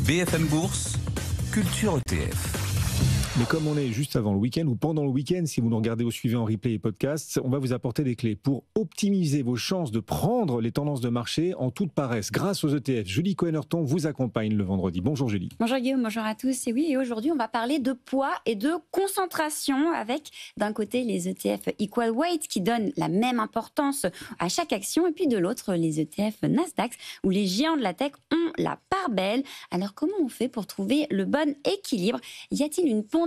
BFM Bourse, Culture ETF. Mais comme on est juste avant le week-end ou pendant le week-end, si vous nous regardez ou suivez en replay et podcast, on va vous apporter des clés pour optimiser vos chances de prendre les tendances de marché en toute paresse grâce aux ETF. Julie Cohen-Hurton vous accompagne le vendredi. Bonjour Julie. Bonjour Guillaume, bonjour à tous. Et oui, et aujourd'hui on va parler de poids et de concentration avec d'un côté les ETF Equal Weight qui donnent la même importance à chaque action et puis de l'autre les ETF Nasdaq où les géants de la tech ont la part belle. Alors comment on fait pour trouver le bon équilibre? Y a-t-il une pondération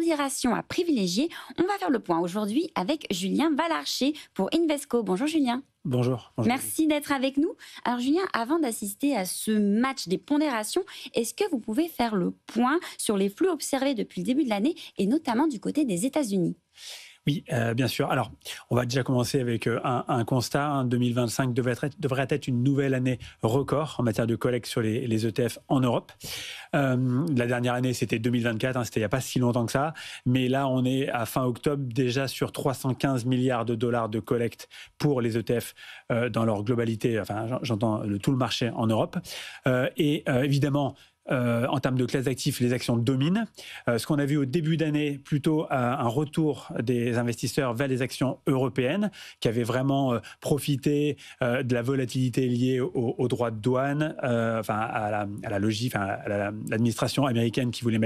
à privilégier? On va faire le point aujourd'hui avec Julien Valarcher pour Invesco. Bonjour Julien. Bonjour. Merci d'être avec nous. Alors Julien, avant d'assister à ce match des pondérations, est-ce que vous pouvez faire le point sur les flux observés depuis le début de l'année et notamment du côté des États-Unis? Oui, bien sûr. Alors, on va déjà commencer avec un constat. 2025 devrait être une nouvelle année record en matière de collecte sur les ETF en Europe. La dernière année, c'était 2024, c'était il n'y a pas si longtemps que ça. Mais là, on est à fin octobre déjà sur 315 milliards de dollars de collecte pour les ETF dans leur globalité. Enfin, j'entends tout le marché en Europe. Évidemment, en termes de classe d'actifs, les actions dominent. Ce qu'on a vu au début d'année, plutôt un retour des investisseurs vers les actions européennes, qui avaient vraiment profité de la volatilité liée aux droits de douane, à la logique, à l'administration américaine qui voulait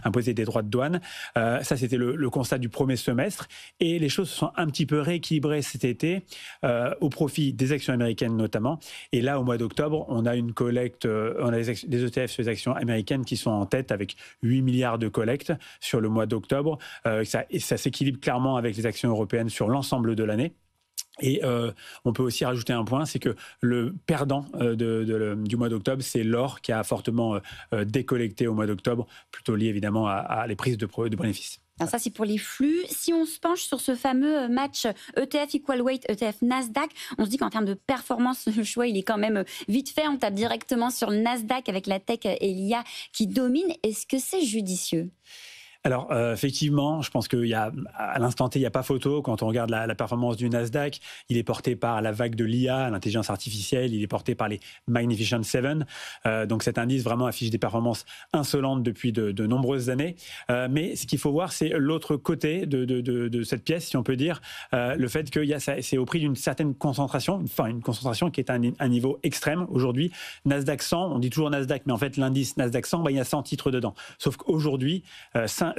imposer des droits de douane. Ça, c'était le constat du premier semestre. Et les choses se sont un petit peu rééquilibrées cet été, au profit des actions américaines notamment. Et là, au mois d'octobre, on a une collecte, on a des ETF sur les actions américaines qui sont en tête avec 8 milliards de collecte sur le mois d'octobre. Ça s'équilibre clairement avec les actions européennes sur l'ensemble de l'année. Et on peut aussi rajouter un point, c'est que le perdant du mois d'octobre, c'est l'or qui a fortement décollecté au mois d'octobre, plutôt lié évidemment à les prises de bénéfices. Alors ça, c'est pour les flux. Si on se penche sur ce fameux match ETF Equal Weight, ETF Nasdaq, on se dit qu'en termes de performance, le choix, il est quand même vite fait. On tape directement sur le Nasdaq avec la tech et l'IA qui domine. Est-ce que c'est judicieux ? Alors, effectivement, je pense qu'à l'instant T, il n'y a pas photo. Quand on regarde la performance du Nasdaq, il est porté par la vague de l'IA, l'intelligence artificielle, il est porté par les Magnificent Seven. Donc, cet indice vraiment affiche des performances insolentes depuis de nombreuses années. Mais ce qu'il faut voir, c'est l'autre côté de cette pièce, si on peut dire, le fait que c'est au prix d'une certaine concentration, une concentration qui est à un niveau extrême aujourd'hui. Nasdaq 100, on dit toujours Nasdaq, mais en fait, l'indice Nasdaq 100, il y a 100 titres dedans. Sauf qu'aujourd'hui,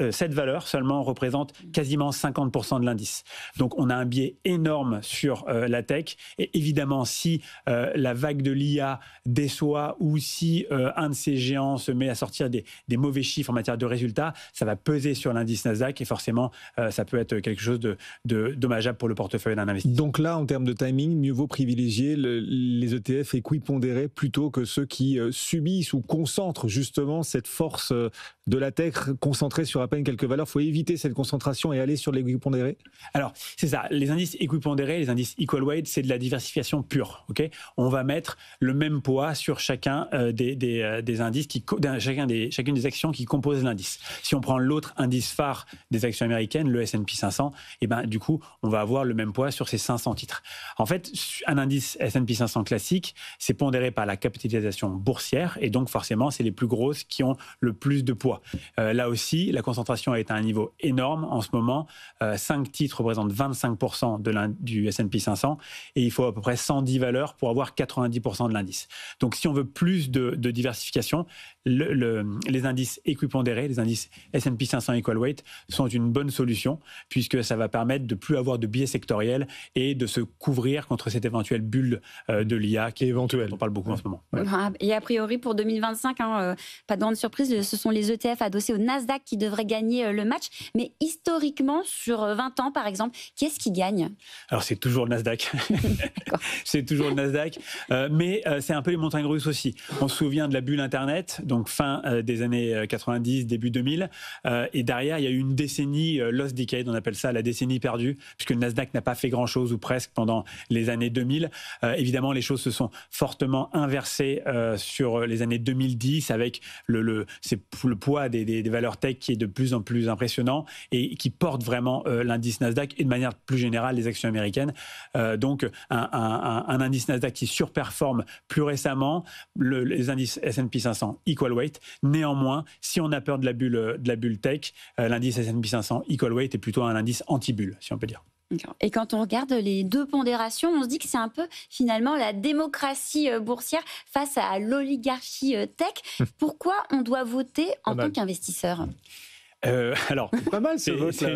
cette valeur seulement représente quasiment 50% de l'indice. Donc on a un biais énorme sur la tech. Et évidemment, si la vague de l'IA déçoit ou si un de ces géants se met à sortir des mauvais chiffres en matière de résultats, ça va peser sur l'indice Nasdaq et forcément, ça peut être quelque chose de dommageable pour le portefeuille d'un investisseur. Donc là, en termes de timing, mieux vaut privilégier les ETF équipondérés plutôt que ceux qui subissent ou concentrent justement cette force de la tech concentrée sur à peine quelques valeurs. Il faut éviter cette concentration et aller sur les équipondérés. Alors, c'est ça. Les indices équipondérés, les indices Equal Weight, c'est de la diversification pure. Okay, on va mettre le même poids sur chacun des indices, chacune des actions qui composent l'indice. Si on prend l'autre indice phare des actions américaines, le S&P 500, et du coup, on va avoir le même poids sur ces 500 titres. En fait, un indice S&P 500 classique, c'est pondéré par la capitalisation boursière et donc forcément, c'est les plus grosses qui ont le plus de poids. Là aussi, la concentration est à un niveau énorme en ce moment. 5 titres représentent 25% du S&P 500 et il faut à peu près 110 valeurs pour avoir 90% de l'indice. Donc si on veut plus de diversification, les indices équipondérés, les indices S&P 500 Equal Weight sont une bonne solution puisque ça va permettre de plus avoir de biais sectoriels et de se couvrir contre cette éventuelle bulle de l'IA qui est éventuelle. On parle beaucoup en ce moment. Ouais. Et a priori pour 2025, pas de grande surprise, ce sont les ETF adossés au Nasdaq qui devraient gagner le match. Mais historiquement, sur 20 ans par exemple, qui est-ce qui gagne ? Alors c'est toujours le Nasdaq. C'est toujours le Nasdaq. Mais c'est un peu les montagnes russes aussi. On se souvient de la bulle Internet, donc fin des années 90, début 2000. Et derrière, il y a eu une décennie, lost decade, on appelle ça la décennie perdue, puisque le Nasdaq n'a pas fait grand-chose ou presque pendant les années 2000. Évidemment, les choses se sont fortement inversées sur les années 2010 avec le poids des valeurs tech qui est de plus en plus impressionnants et qui portent vraiment l'indice Nasdaq et de manière plus générale les actions américaines. Donc un indice Nasdaq qui surperforme plus récemment les indices S&P 500 Equal Weight. Néanmoins, si on a peur de la bulle tech, l'indice S&P 500 Equal Weight est plutôt un indice anti-bulle, si on peut dire. Et quand on regarde les deux pondérations, on se dit que c'est un peu finalement la démocratie boursière face à l'oligarchie tech. Pourquoi on doit voter en tant qu'investisseur ? Alors, pas mal ce vote. C'est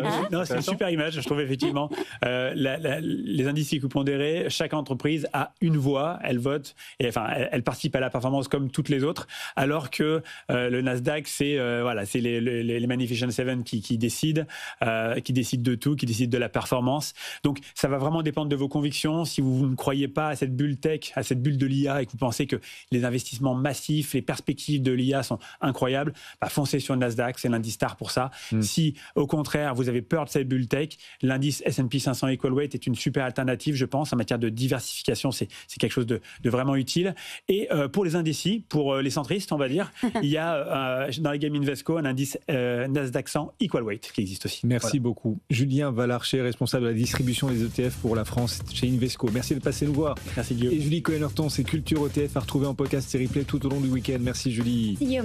une super image, je trouve effectivement. Les indices éco-pondérés, chaque entreprise a une voix, elle vote, et enfin, elle participe à la performance comme toutes les autres, alors que le Nasdaq, c'est les Magnificent Seven qui décident de tout, qui décident de la performance. Donc, ça va vraiment dépendre de vos convictions. Si vous ne croyez pas à cette bulle tech, à cette bulle de l'IA, et que vous pensez que les investissements massifs, les perspectives de l'IA sont incroyables, foncez sur le Nasdaq, c'est l'indice star pour ça. Si, au contraire, vous avez peur de cette bulle tech, l'indice S&P 500 Equal Weight est une super alternative, je pense, en matière de diversification. C'est quelque chose de vraiment utile. Et pour les indécis, pour les centristes, on va dire, il y a dans les Game Invesco un indice Nasdaq 100 Equal Weight qui existe aussi. Merci beaucoup. Julien Valarcher, responsable de la distribution des ETF pour la France chez Invesco. Merci de passer nous voir. Merci Guillaume. Et Julie Cohen-Horton, c'est Culture ETF à retrouver en podcast et replay tout au long du week-end. Merci Julie. Guillaume.